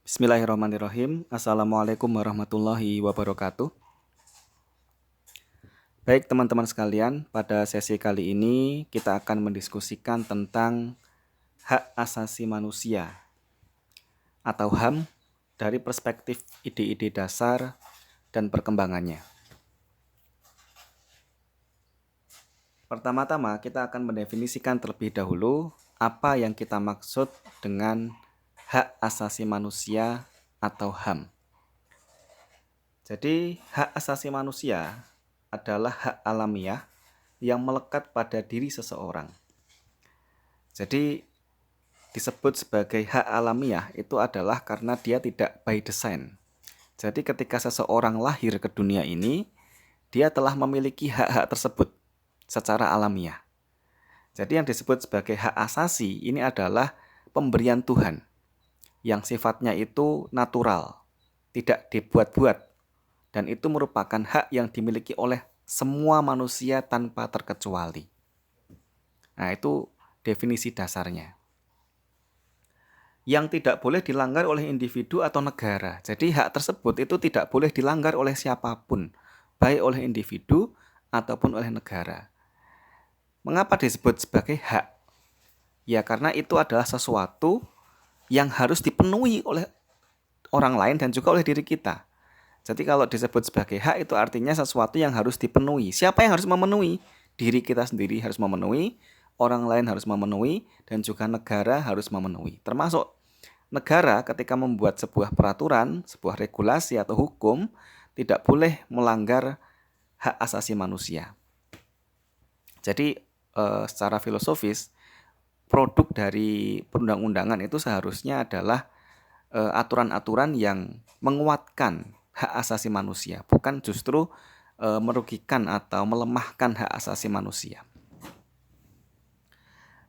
Bismillahirrahmanirrahim. Assalamualaikum warahmatullahi wabarakatuh. Baik teman-teman sekalian, pada sesi kali ini kita akan mendiskusikan tentang hak asasi manusia atau HAM dari perspektif ide-ide dasar dan perkembangannya. Pertama-tama kita akan mendefinisikan terlebih dahulu apa yang kita maksud dengan hak asasi manusia atau HAM. Jadi, hak asasi manusia adalah hak alamiah yang melekat pada diri seseorang. Jadi, disebut sebagai hak alamiah itu adalah karena dia tidak by design. Jadi, ketika seseorang lahir ke dunia ini, dia telah memiliki hak-hak tersebut secara alamiah. Jadi, yang disebut sebagai hak asasi ini adalah pemberian Tuhan yang sifatnya itu natural, tidak dibuat-buat. Dan itu merupakan hak yang dimiliki oleh semua manusia tanpa terkecuali. Nah, itu definisi dasarnya. Yang tidak boleh dilanggar oleh individu atau negara. Jadi hak tersebut itu tidak boleh dilanggar oleh siapapun, baik oleh individu ataupun oleh negara. Mengapa disebut sebagai hak? Ya, karena itu adalah sesuatu yang harus dipenuhi oleh orang lain dan juga oleh diri kita. Jadi kalau disebut sebagai hak itu artinya sesuatu yang harus dipenuhi. Siapa yang harus memenuhi? Diri kita sendiri harus memenuhi, orang lain harus memenuhi, dan juga negara harus memenuhi. Termasuk negara ketika membuat sebuah peraturan, sebuah regulasi atau hukum, tidak boleh melanggar hak asasi manusia. Jadi secara filosofis, produk dari perundang-undangan itu seharusnya adalah aturan-aturan yang menguatkan hak asasi manusia, bukan justru merugikan atau melemahkan hak asasi manusia.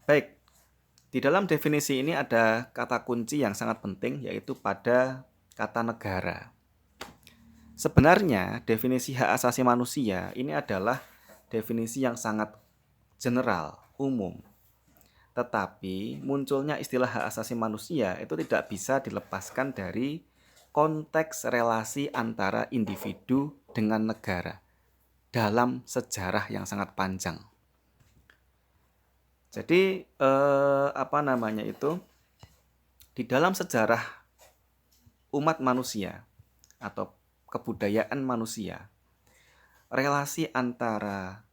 Baik, di dalam definisi ini ada kata kunci yang sangat penting, yaitu pada kata negara. Sebenarnya definisi hak asasi manusia ini adalah definisi yang sangat general, umum. Tetapi munculnya istilah hak asasi manusia itu tidak bisa dilepaskan dari konteks relasi antara individu dengan negara dalam sejarah yang sangat panjang. Jadi di dalam sejarah umat manusia atau kebudayaan manusia, relasi antara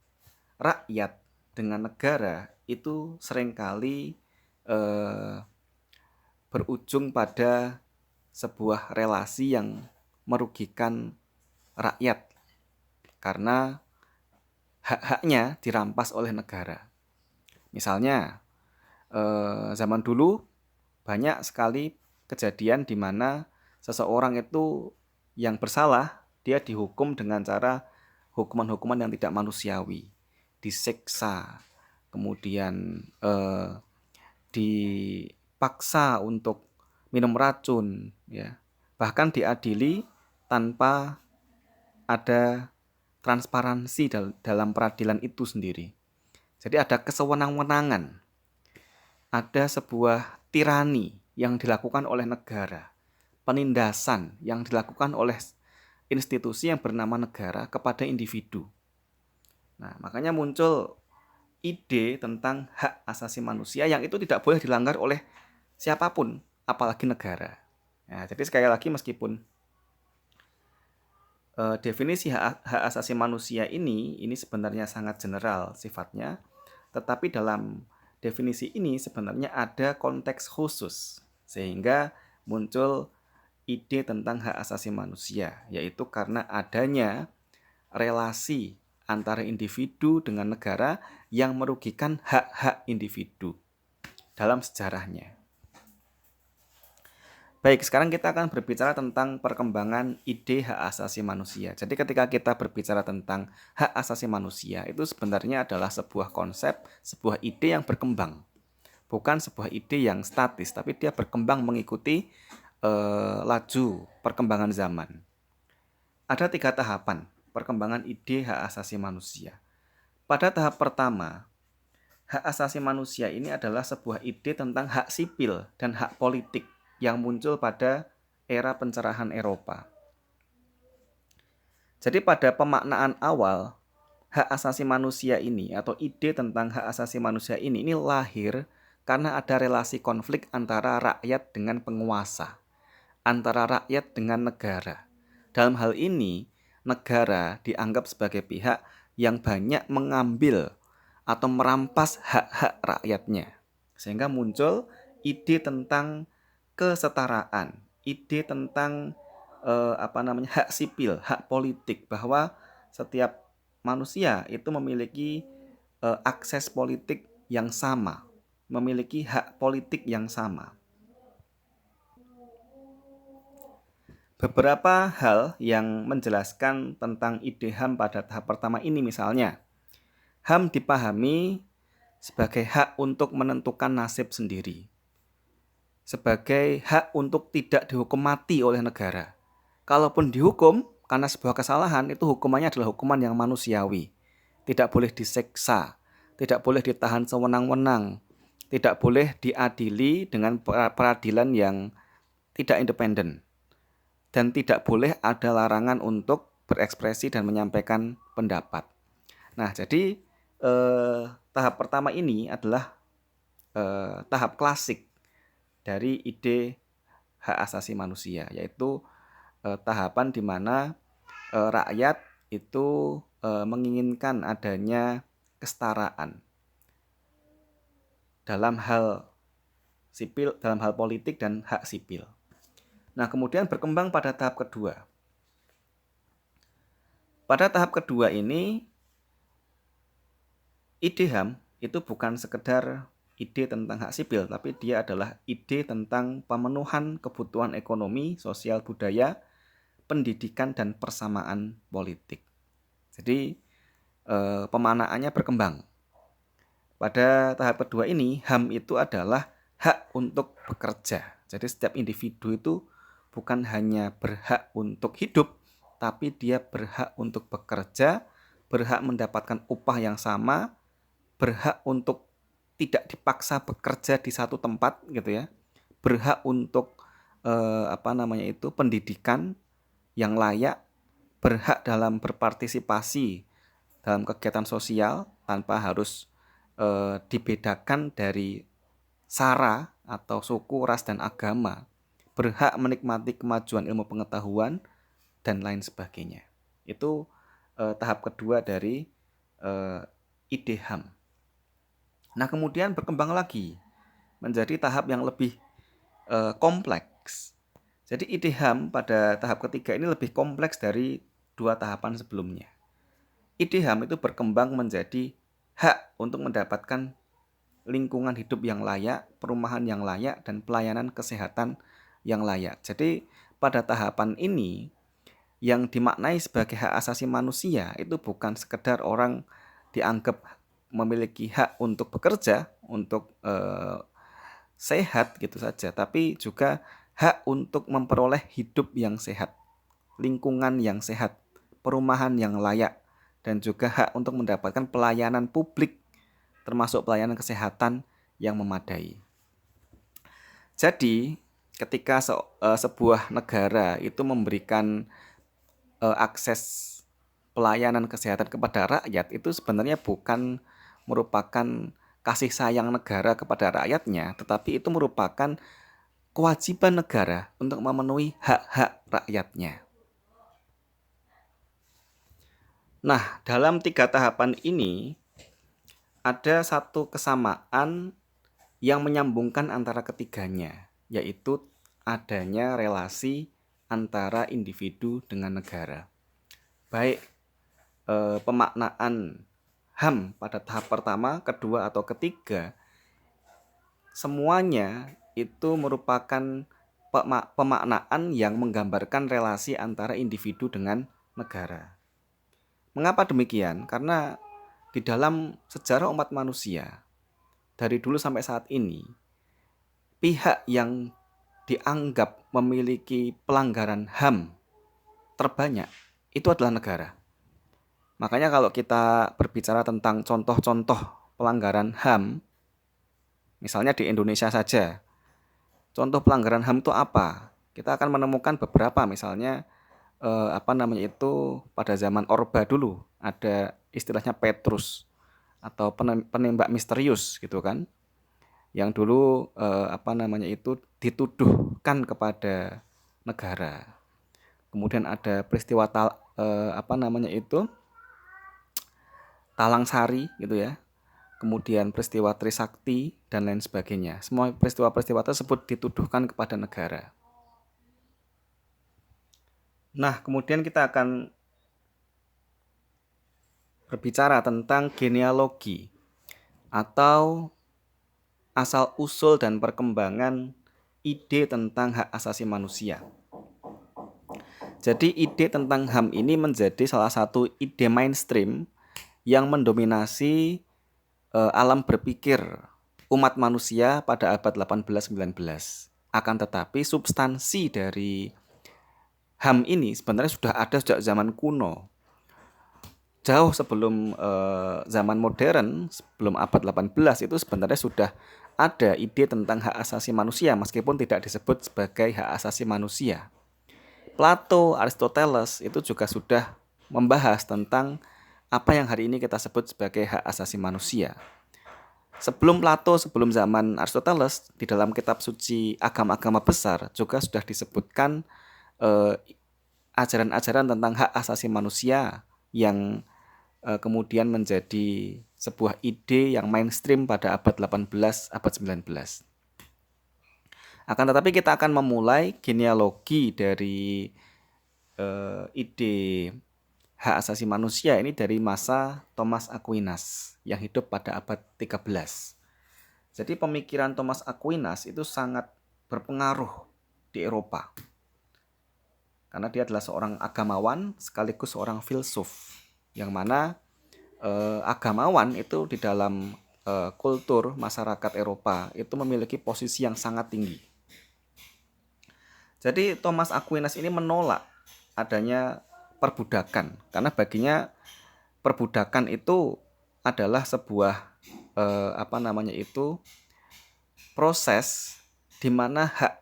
rakyat dengan negara itu seringkali berujung pada sebuah relasi yang merugikan rakyat karena hak-haknya dirampas oleh negara. Misalnya, zaman dulu banyak sekali kejadian di mana seseorang itu yang bersalah, dia dihukum dengan cara hukuman-hukuman yang tidak manusiawi, disiksa, kemudian dipaksa untuk minum racun, ya, bahkan diadili tanpa ada transparansi dalam peradilan itu sendiri. Jadi ada kesewenang-wenangan, ada sebuah tirani yang dilakukan oleh negara, penindasan yang dilakukan oleh institusi yang bernama negara kepada individu. Nah, makanya muncul ide tentang hak asasi manusia yang itu tidak boleh dilanggar oleh siapapun, apalagi negara. Nah, jadi sekali lagi meskipun definisi hak asasi manusia ini sebenarnya sangat general sifatnya, tetapi dalam definisi ini sebenarnya ada konteks khusus sehingga muncul ide tentang hak asasi manusia, yaitu karena adanya relasi antara individu dengan negara yang merugikan hak-hak individu dalam sejarahnya. Baik, sekarang kita akan berbicara tentang perkembangan ide hak asasi manusia. Jadi ketika kita berbicara tentang hak asasi manusia, itu sebenarnya adalah sebuah konsep, sebuah ide yang berkembang. Bukan sebuah ide yang statis, tapi dia berkembang mengikuti laju perkembangan zaman. Ada 3 tahapan perkembangan ide hak asasi manusia. Pada tahap pertama, hak asasi manusia ini adalah sebuah ide tentang hak sipil dan hak politik yang muncul pada era pencerahan Eropa. Jadi pada pemaknaan awal, hak asasi manusia ini atau ide tentang hak asasi manusia ini lahir karena ada relasi konflik antara rakyat dengan penguasa, antara rakyat dengan negara. Dalam hal ini, negara dianggap sebagai pihak yang banyak mengambil atau merampas hak-hak rakyatnya. Sehingga muncul ide tentang kesetaraan, ide tentang hak sipil, hak politik, bahwa setiap manusia itu memiliki akses politik yang sama, memiliki hak politik yang sama. Beberapa hal yang menjelaskan tentang ide HAM pada tahap pertama ini misalnya, HAM dipahami sebagai hak untuk menentukan nasib sendiri, sebagai hak untuk tidak dihukum mati oleh negara. Kalaupun dihukum karena sebuah kesalahan, itu hukumannya adalah hukuman yang manusiawi. Tidak boleh diseksa, tidak boleh ditahan sewenang-wenang, tidak boleh diadili dengan peradilan yang tidak independen, dan tidak boleh ada larangan untuk berekspresi dan menyampaikan pendapat. Nah, jadi tahap pertama ini adalah tahap klasik dari ide hak asasi manusia, yaitu tahapan di mana rakyat itu menginginkan adanya kesetaraan dalam hal sipil, dalam hal politik dan hak sipil. Nah, kemudian berkembang pada tahap kedua. Pada tahap kedua ini, ide HAM itu bukan sekedar ide tentang hak sipil, tapi dia adalah ide tentang pemenuhan kebutuhan ekonomi, sosial, budaya, pendidikan, dan persamaan politik. Jadi pemaknaannya berkembang. Pada tahap kedua ini, HAM itu adalah hak untuk bekerja. Jadi setiap individu itu bukan hanya berhak untuk hidup, tapi dia berhak untuk bekerja, berhak mendapatkan upah yang sama, berhak untuk tidak dipaksa bekerja di satu tempat gitu ya, berhak untuk pendidikan yang layak, berhak dalam berpartisipasi dalam kegiatan sosial tanpa harus dibedakan dari sara atau suku, ras, dan agama, berhak menikmati kemajuan ilmu pengetahuan, dan lain sebagainya. Itu tahap kedua dari ide HAM. Nah, kemudian berkembang lagi menjadi tahap yang lebih kompleks. Jadi ide HAM pada tahap ketiga ini lebih kompleks dari dua tahapan sebelumnya. Ide HAM itu berkembang menjadi hak untuk mendapatkan lingkungan hidup yang layak, perumahan yang layak, dan pelayanan kesehatan yang layak. Jadi pada tahapan ini yang dimaknai sebagai hak asasi manusia itu bukan sekedar orang dianggap memiliki hak untuk bekerja, untuk sehat gitu saja, tapi juga hak untuk memperoleh hidup yang sehat, lingkungan yang sehat, perumahan yang layak, dan juga hak untuk mendapatkan pelayanan publik, termasuk pelayanan kesehatan yang memadai. Jadi, ketika sebuah negara itu memberikan akses pelayanan kesehatan kepada rakyat, itu sebenarnya bukan merupakan kasih sayang negara kepada rakyatnya, tetapi itu merupakan kewajiban negara untuk memenuhi hak-hak rakyatnya. Nah, dalam 3 tahapan ini ada satu kesamaan yang menyambungkan antara ketiganya, yaitu adanya relasi antara individu dengan negara. Baik pemaknaan HAM pada tahap pertama, kedua, atau ketiga, semuanya itu merupakan pemaknaan yang menggambarkan relasi antara individu dengan negara. Mengapa demikian? Karena di dalam sejarah umat manusia, dari dulu sampai saat ini, pihak yang dianggap memiliki pelanggaran HAM terbanyak itu adalah negara. Makanya kalau kita berbicara tentang contoh-contoh pelanggaran HAM, misalnya di Indonesia saja, contoh pelanggaran HAM itu apa? kita akan menemukan beberapa, misalnya pada zaman Orba dulu ada istilahnya Petrus atau penembak misterius gitu kan, yang dulu dituduhkan kepada negara. Kemudian ada peristiwa Talang Sari gitu ya. Kemudian peristiwa Trisakti dan lain sebagainya. Semua peristiwa-peristiwa tersebut dituduhkan kepada negara. Nah, kemudian kita akan berbicara tentang genealogi atau asal-usul dan perkembangan ide tentang hak asasi manusia. Jadi ide tentang HAM ini menjadi salah satu ide mainstream yang mendominasi alam berpikir umat manusia pada abad 18-19. Akan tetapi substansi dari HAM ini sebenarnya sudah ada sejak zaman kuno. Jauh sebelum zaman modern, sebelum abad 18 itu sebenarnya sudah ada ide tentang hak asasi manusia meskipun tidak disebut sebagai hak asasi manusia. Plato, Aristoteles itu juga sudah membahas tentang apa yang hari ini kita sebut sebagai hak asasi manusia. Sebelum Plato, sebelum zaman Aristoteles, di dalam kitab suci agama-agama besar juga sudah disebutkan ajaran-ajaran tentang hak asasi manusia yang kemudian menjadi sebuah ide yang mainstream pada abad 18, abad 19. Akan tetapi kita akan memulai genealogi dari ide hak asasi manusia ini dari masa Thomas Aquinas yang hidup pada abad 13. Jadi pemikiran Thomas Aquinas itu sangat berpengaruh di Eropa. Karena dia adalah seorang agamawan sekaligus seorang filsuf. Yang mana agamawan itu di dalam kultur masyarakat Eropa itu memiliki posisi yang sangat tinggi. Jadi Thomas Aquinas ini menolak adanya perbudakan karena baginya perbudakan itu adalah sebuah proses di mana hak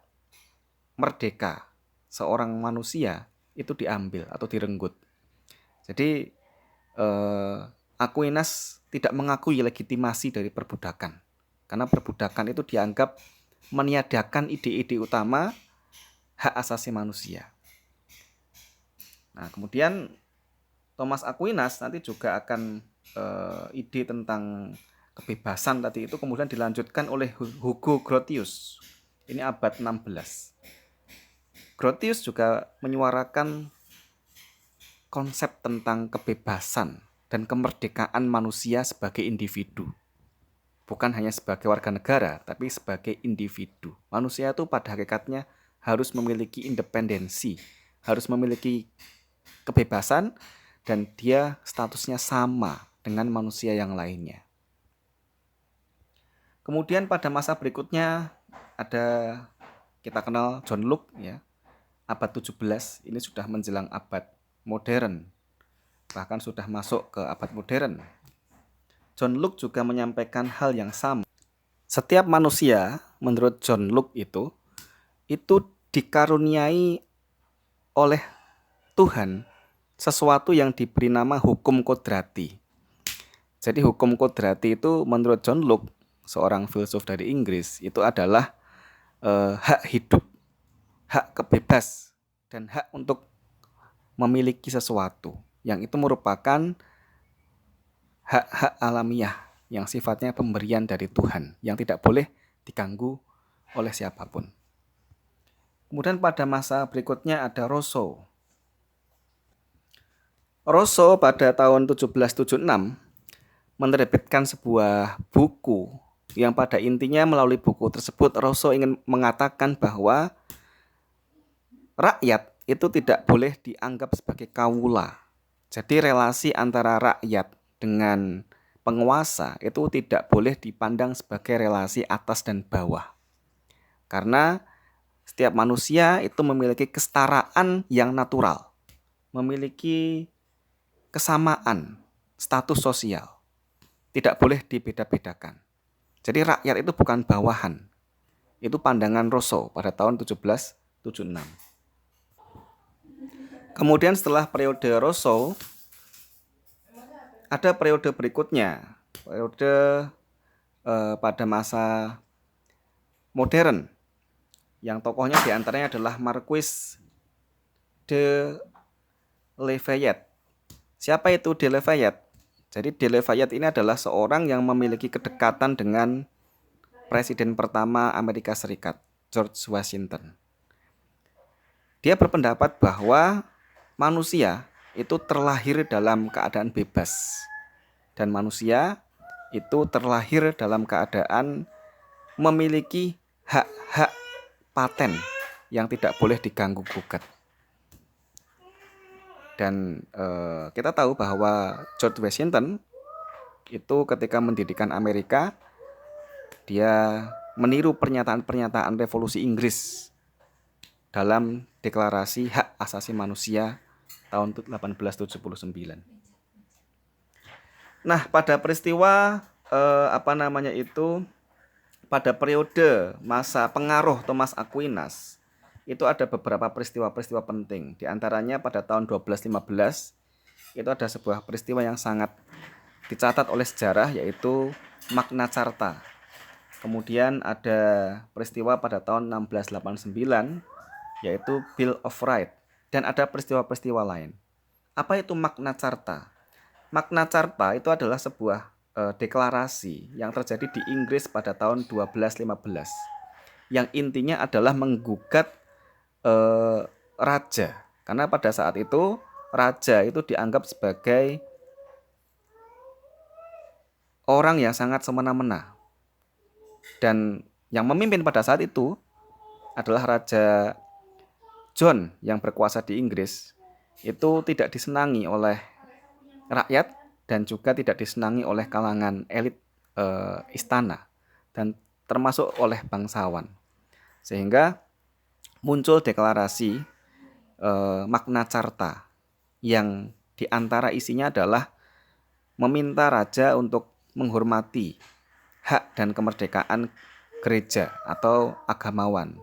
merdeka seorang manusia itu diambil atau direnggut. Jadi Aquinas tidak mengakui legitimasi dari perbudakan karena perbudakan itu dianggap meniadakan ide-ide utama hak asasi manusia. Nah, kemudian Thomas Aquinas nanti juga akan ide tentang kebebasan tadi itu kemudian dilanjutkan oleh Hugo Grotius. Ini abad 16. Grotius juga menyuarakan konsep tentang kebebasan dan kemerdekaan manusia sebagai individu. Bukan hanya sebagai warga negara, tapi sebagai individu. Manusia itu pada hakikatnya harus memiliki independensi, harus memiliki kebebasan, dan dia statusnya sama dengan manusia yang lainnya. Kemudian pada masa berikutnya ada kita kenal John Locke ya. Abad 17 ini sudah menjelang abad modern. Bahkan sudah masuk ke abad modern. John Locke juga menyampaikan hal yang sama. Setiap manusia menurut John Locke itu dikaruniai oleh Tuhan sesuatu yang diberi nama hukum kodrati. Jadi hukum kodrati itu menurut John Locke, seorang filsuf dari Inggris, itu adalah hak hidup, hak kebebas, dan hak untuk memiliki sesuatu. Yang itu merupakan hak-hak alamiah yang sifatnya pemberian dari Tuhan, yang tidak boleh diganggu oleh siapapun. Kemudian pada masa berikutnya ada Rousseau. Rousseau pada tahun 1776 menerbitkan sebuah buku yang pada intinya melalui buku tersebut Rousseau ingin mengatakan bahwa rakyat itu tidak boleh dianggap sebagai kawula. Jadi relasi antara rakyat dengan penguasa itu tidak boleh dipandang sebagai relasi atas dan bawah. Karena setiap manusia itu memiliki kesetaraan yang natural, memiliki kesamaan status sosial, tidak boleh dibeda-bedakan. Jadi rakyat itu bukan bawahan. Itu pandangan Rousseau pada tahun 1776. 1876. Kemudian setelah periode Rousseau, ada periode berikutnya, periode pada masa modern, yang tokohnya diantaranya adalah Marquis de Lafayette. Siapa itu de Lafayette? Jadi de Lafayette ini adalah seorang yang memiliki kedekatan dengan Presiden pertama Amerika Serikat, George Washington. Dia berpendapat bahwa manusia itu terlahir dalam keadaan bebas, dan manusia itu terlahir dalam keadaan memiliki hak-hak paten yang tidak boleh diganggu-gugat. Dan kita tahu bahwa George Washington itu ketika mendirikan Amerika, dia meniru pernyataan-pernyataan revolusi Inggris dalam deklarasi hak asasi manusia tahun 1879. Nah, pada peristiwa pada periode masa pengaruh Thomas Aquinas, itu ada beberapa peristiwa-peristiwa penting. Di antaranya pada tahun 1215 itu ada sebuah peristiwa yang sangat dicatat oleh sejarah, yaitu Magna Carta. Kemudian ada peristiwa pada tahun 1689 yaitu Bill of Rights, dan ada peristiwa-peristiwa lain. Apa itu Magna Carta? Magna Carta itu adalah sebuah deklarasi yang terjadi di Inggris pada tahun 1215, yang intinya adalah menggugat raja, karena pada saat itu raja itu dianggap sebagai orang yang sangat semena-mena, dan yang memimpin pada saat itu adalah Raja John yang berkuasa di Inggris. Itu tidak disenangi oleh rakyat dan juga tidak disenangi oleh kalangan elit istana dan termasuk oleh bangsawan, sehingga muncul deklarasi Magna Carta yang diantara isinya adalah meminta raja untuk menghormati hak dan kemerdekaan gereja atau agamawan,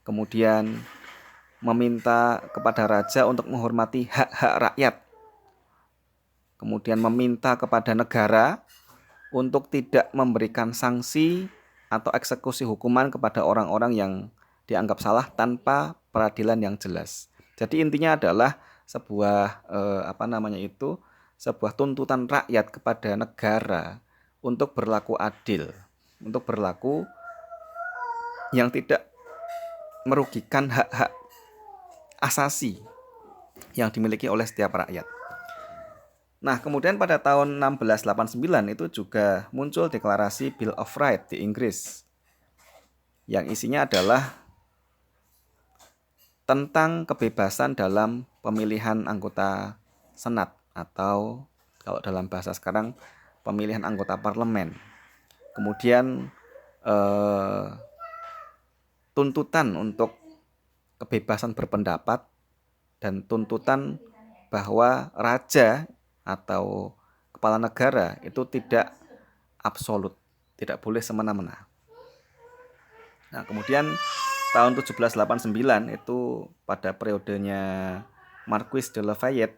kemudian meminta kepada raja untuk menghormati hak-hak rakyat, kemudian meminta kepada negara untuk tidak memberikan sanksi atau eksekusi hukuman kepada orang-orang yang dianggap salah tanpa peradilan yang jelas. Jadi intinya adalah sebuah sebuah tuntutan rakyat kepada negara untuk berlaku adil, untuk berlaku yang tidak merugikan hak-hak asasi yang dimiliki oleh setiap rakyat. Nah, kemudian pada tahun 1689 itu juga muncul deklarasi Bill of Rights di Inggris, yang isinya adalah tentang kebebasan dalam pemilihan anggota Senat, atau kalau dalam bahasa sekarang pemilihan anggota parlemen. Kemudian tuntutan untuk kebebasan berpendapat dan tuntutan bahwa raja atau kepala negara itu tidak absolut, tidak boleh semena-mena. Nah, kemudian tahun 1789 itu pada periodenya Marquis de Lafayette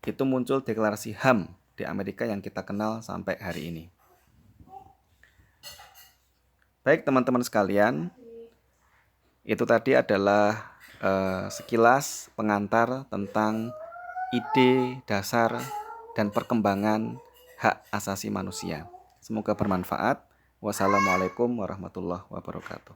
itu muncul deklarasi HAM di Amerika yang kita kenal sampai hari ini. Baik teman-teman sekalian, itu tadi adalah sekilas pengantar tentang ide dasar dan perkembangan hak asasi manusia. Semoga bermanfaat. Wassalamualaikum warahmatullahi wabarakatuh.